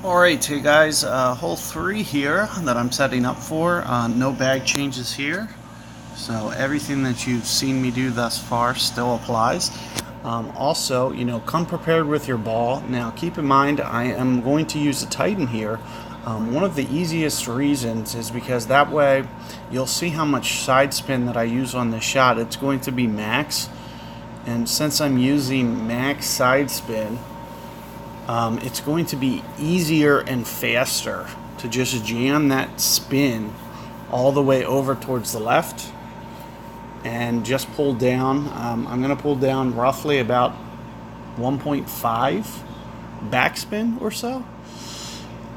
Alright, hey guys, hole 3 here that I'm setting up for. No bag changes here. So everything that you've seen me do thus far still applies. Also, come prepared with your ball. Now keep in mind I am going to use a Titan here. One of the easiest reasons is because that way you'll see how much side spin that I use on this shot. It's going to be max. And since I'm using max side spin, it's going to be easier and faster to just jam that spin all the way over towards the left and just pull down. I'm going to pull down roughly about 1.5 backspin or so.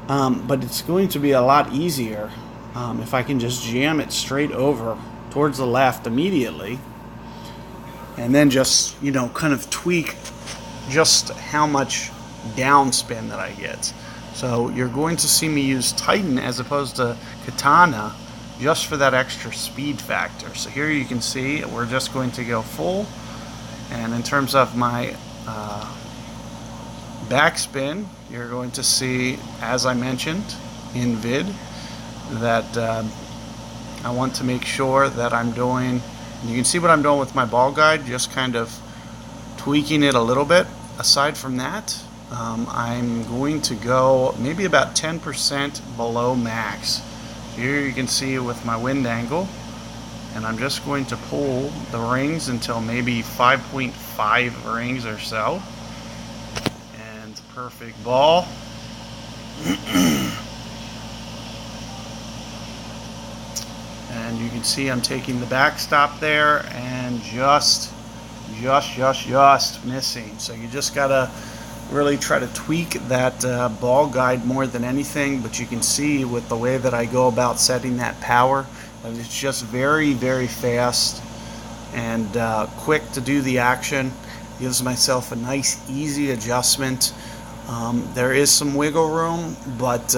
But it's going to be a lot easier if I can just jam it straight over towards the left immediately and then just, kind of tweak just how much downspin that I get. So you're going to see me use Titan as opposed to Katana just for that extra speed factor. So here you can see we're just going to go full, and in terms of my backspin, you're going to see, as I mentioned in vid, that I want to make sure that I'm doing, you can see what I'm doing with my ball guide, just kind of tweaking it a little bit. Aside from that, I'm going to go maybe about 10% below max. Here you can see with my wind angle, and I'm just going to pull the rings until maybe 5.5 rings or so. And perfect ball. And you can see I'm taking the backstop there and just missing. So you just gotta really try to tweak that ball guide more than anything. But you can see with the way that I go about setting that power, that it's just very fast and quick to do the action. Gives myself a nice easy adjustment. There is some wiggle room, but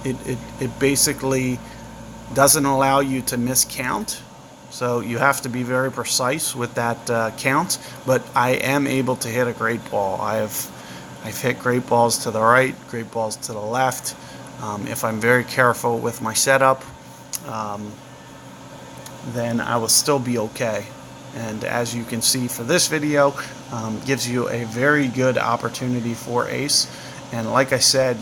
it basically doesn't allow you to miscount. So you have to be very precise with that count, but I am able to hit a great ball. I've hit great balls to the right, great balls to the left. If I'm very careful with my setup, then I will still be okay. And as you can see for this video, gives you a very good opportunity for ace. And like I said,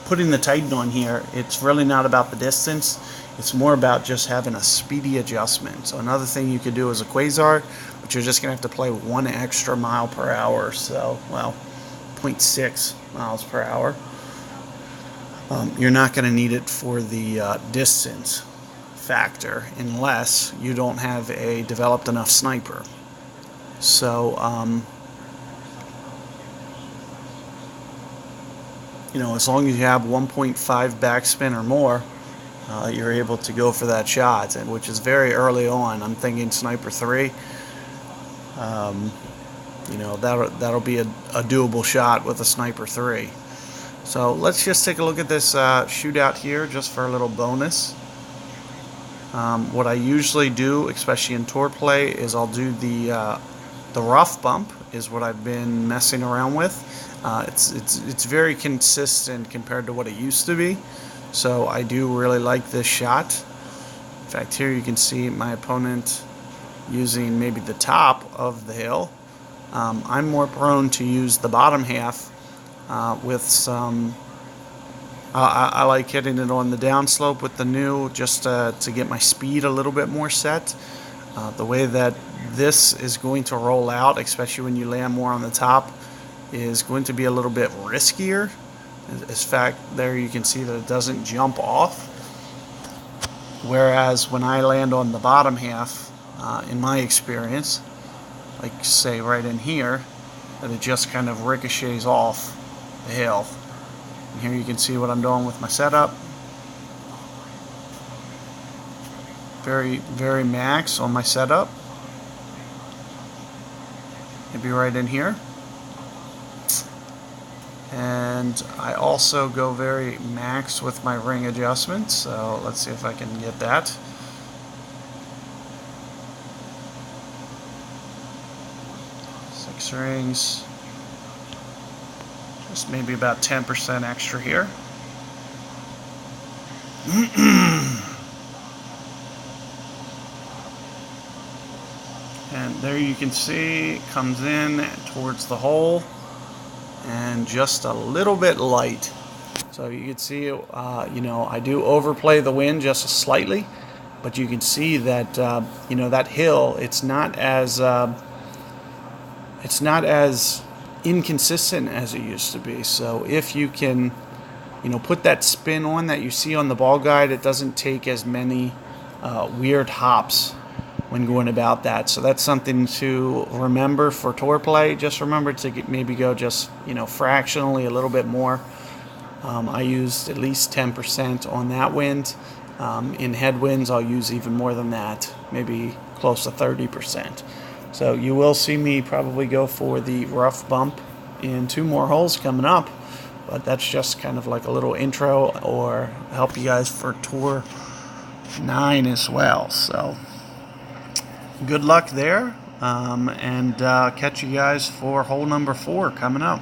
putting the Titan on here, it's really not about the distance. It's more about just having a speedy adjustment. So another thing you could do is a Quasar, but you're just going to have to play 1 extra mile per hour. So, well, 0.6 miles per hour. You're not going to need it for the distance factor unless you don't have a developed enough sniper. So, as long as you have 1.5 backspin or more, you're able to go for that shot, and which is very early on. I'm thinking sniper 3. That'll be a doable shot with a sniper 3. So let's just take a look at this shootout here, just for a little bonus. What I usually do, especially in tour play, is I'll do the rough bump. Is what I've been messing around with. It's very consistent compared to what it used to be. So I do really like this shot. In fact, here you can see my opponent using maybe the top of the hill. I'm more prone to use the bottom half with some... I like hitting it on the downslope with the new, just to get my speed a little bit more set. The way that this is going to roll out, especially when you land more on the top, is going to be a little bit riskier. In fact, there you can see that it doesn't jump off. Whereas when I land on the bottom half, in my experience, like say right in here, that it just kind of ricochets off the hill. And here you can see what I'm doing with my setup. Very max on my setup. Maybe right in here. And I also go very max with my ring adjustment, so let's see if I can get that. Six rings. Just maybe about 10% extra here. And there you can see it comes in towards the hole and just a little bit light. So you can see, you know, I do overplay the wind just slightly, but you can see that, you know, that hill, it's not as inconsistent as it used to be. So if you can, you know, put that spin on that you see on the ball guide, it doesn't take as many weird hops when going about that. So that's something to remember for tour play. Just remember to maybe go just, you know, fractionally a little bit more. I used at least 10% on that wind. In headwinds, I'll use even more than that, maybe close to 30%. So you will see me probably go for the rough bump in 2 more holes coming up, but that's just kind of like a little intro or help you guys for Tour 9 as well. So good luck there, and catch you guys for hole number 4 coming up.